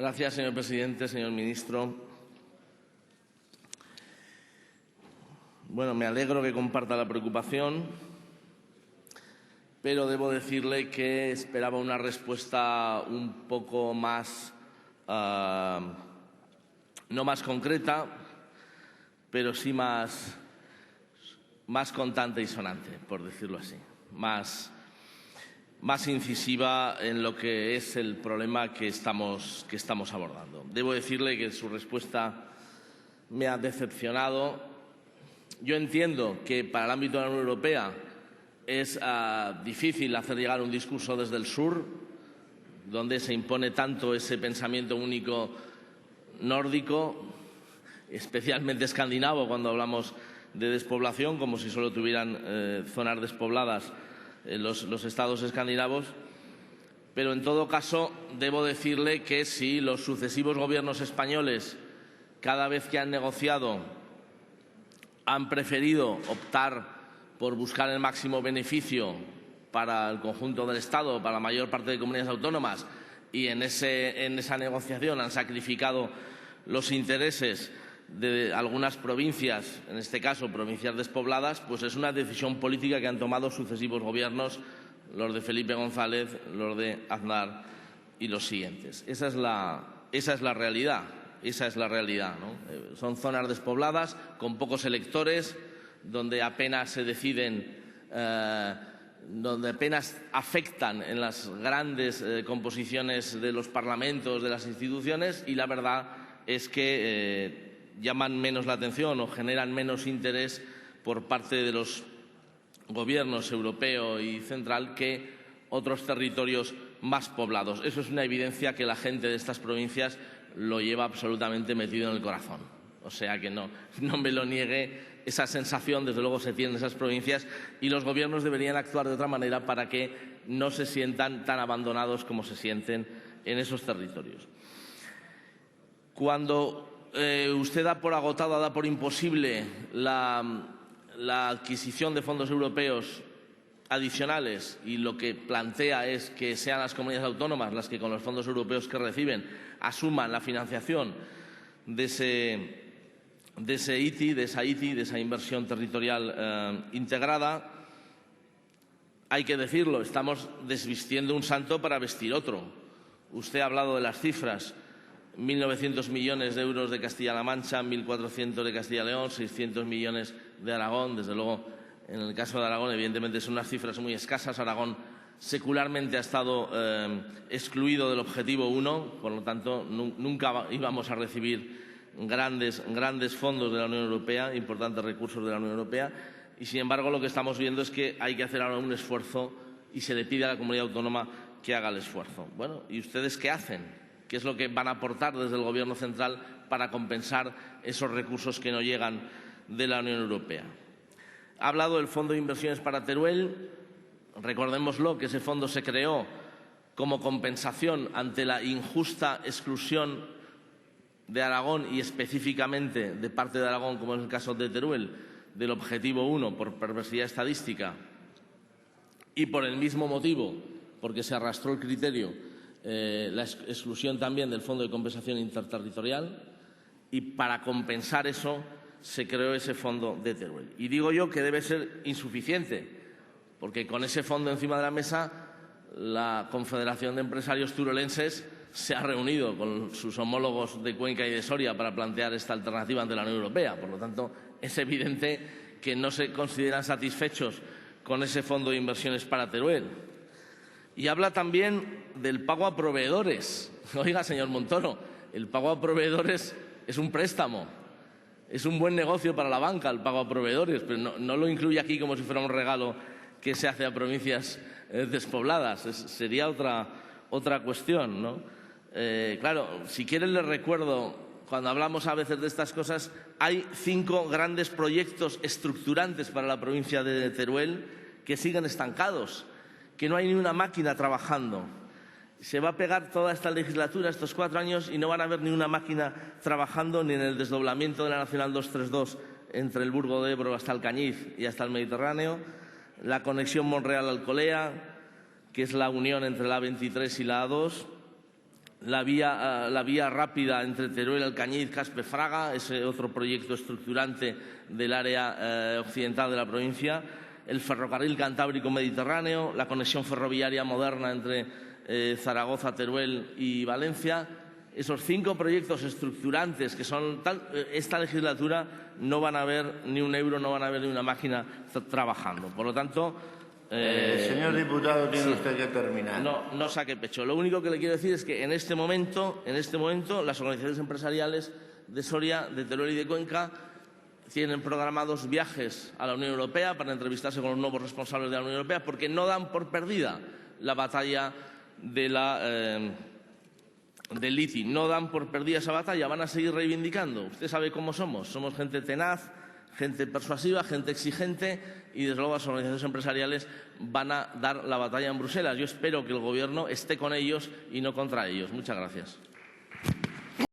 Gracias, señor presidente, señor ministro. Bueno, me alegro que comparta la preocupación, pero debo decirle que esperaba una respuesta un poco más, no más concreta, pero sí más contante y sonante, por decirlo así, más incisiva en lo que es el problema que estamos abordando. Debo decirle que su respuesta me ha decepcionado. Yo entiendo que para el ámbito de la Unión Europea es difícil hacer llegar un discurso desde el sur, donde se impone tanto ese pensamiento único nórdico, especialmente escandinavo cuando hablamos de despoblación, como si solo tuvieran zonas despobladas los estados escandinavos. Pero, en todo caso, debo decirle que si los sucesivos gobiernos españoles, cada vez que han negociado, han preferido optar por buscar el máximo beneficio para el conjunto del Estado, para la mayor parte de comunidades autónomas, y en esa negociación han sacrificado los intereses de algunas provincias, en este caso provincias despobladas, pues es una decisión política que han tomado sucesivos gobiernos, los de Felipe González, los de Aznar y los siguientes. Esa es la realidad. Esa es la realidad, ¿no? Son zonas despobladas, con pocos electores, donde apenas se deciden, donde apenas afectan en las grandes composiciones de los parlamentos, de las instituciones, y la verdad es que llaman menos la atención o generan menos interés por parte de los gobiernos europeo y central que otros territorios más poblados. Eso es una evidencia que la gente de estas provincias lo lleva absolutamente metido en el corazón. O sea que no me lo niegue, esa sensación desde luego se tiene en esas provincias, y los gobiernos deberían actuar de otra manera para que no se sientan tan abandonados como se sienten en esos territorios. Cuando usted da por agotada, da por imposible la adquisición de fondos europeos adicionales, y lo que plantea es que sean las comunidades autónomas las que, con los fondos europeos que reciben, asuman la financiación de esa ITI, de esa inversión territorial integrada. Hay que decirlo, estamos desvistiendo un santo para vestir otro. Usted ha hablado de las cifras: 1.900 millones de euros de Castilla-La Mancha, 1.400 de Castilla y León, 600 millones de Aragón. Desde luego, en el caso de Aragón, evidentemente, son unas cifras muy escasas. Aragón secularmente ha estado excluido del objetivo 1, por lo tanto, nunca íbamos a recibir grandes fondos de la Unión Europea, importantes recursos de la Unión Europea, y sin embargo lo que estamos viendo es que hay que hacer ahora un esfuerzo y se le pide a la comunidad autónoma que haga el esfuerzo. Bueno, ¿y ustedes qué hacen? ¿Qué es lo que van a aportar desde el Gobierno central para compensar esos recursos que no llegan de la Unión Europea? Ha hablado del Fondo de Inversiones para Teruel. Recordémoslo, que ese fondo se creó como compensación ante la injusta exclusión de Aragón, y específicamente de parte de Aragón, como es el caso de Teruel, del objetivo 1 por perversidad estadística, y por el mismo motivo, porque se arrastró el criterio, la exclusión también del Fondo de Compensación Interterritorial, y para compensar eso se creó ese fondo de Teruel. Y digo yo que debe ser insuficiente, porque con ese fondo encima de la mesa, la Confederación de Empresarios Turolenses se ha reunido con sus homólogos de Cuenca y de Soria para plantear esta alternativa ante la Unión Europea. Por lo tanto, es evidente que no se consideran satisfechos con ese fondo de inversiones para Teruel. Y habla también del pago a proveedores. Oiga, señor Montoro, el pago a proveedores es un préstamo. Es un buen negocio para la banca el pago a proveedores, pero no lo incluye aquí como si fuera un regalo que se hace a provincias despobladas. Sería otra cuestión, ¿no? Claro, si quieren les recuerdo, cuando hablamos a veces de estas cosas, hay 5 grandes proyectos estructurantes para la provincia de Teruel que siguen estancados, que no hay ni una máquina trabajando. Se va a pegar toda esta legislatura, estos 4 años, y no van a haber ni una máquina trabajando ni en el desdoblamiento de la Nacional 232 entre el Burgo de Ebro hasta Alcañiz y hasta el Mediterráneo, la conexión Monreal-Alcolea, que es la unión entre la A23 y la A2, la vía rápida entre Teruel, Alcañiz, Caspe, Fraga, ese otro proyecto estructurante del área occidental de la provincia, el ferrocarril Cantábrico Mediterráneo, la conexión ferroviaria moderna entre Zaragoza, Teruel y Valencia. Esos 5 proyectos estructurantes que son esta legislatura no van a ver ni un euro, no van a ver ni una máquina trabajando. Por lo tanto, señor diputado, tiene usted que terminar. No saque pecho. Lo único que le quiero decir es que en este momento, las organizaciones empresariales de Soria, de Teruel y de Cuenca tienen programados viajes a la Unión Europea para entrevistarse con los nuevos responsables de la Unión Europea, porque no dan por perdida la batalla del litio. No dan por perdida esa batalla, van a seguir reivindicando. Usted sabe cómo somos. Somos gente tenaz, gente persuasiva, gente exigente y, desde luego, las organizaciones empresariales van a dar la batalla en Bruselas. Yo espero que el Gobierno esté con ellos y no contra ellos. Muchas gracias.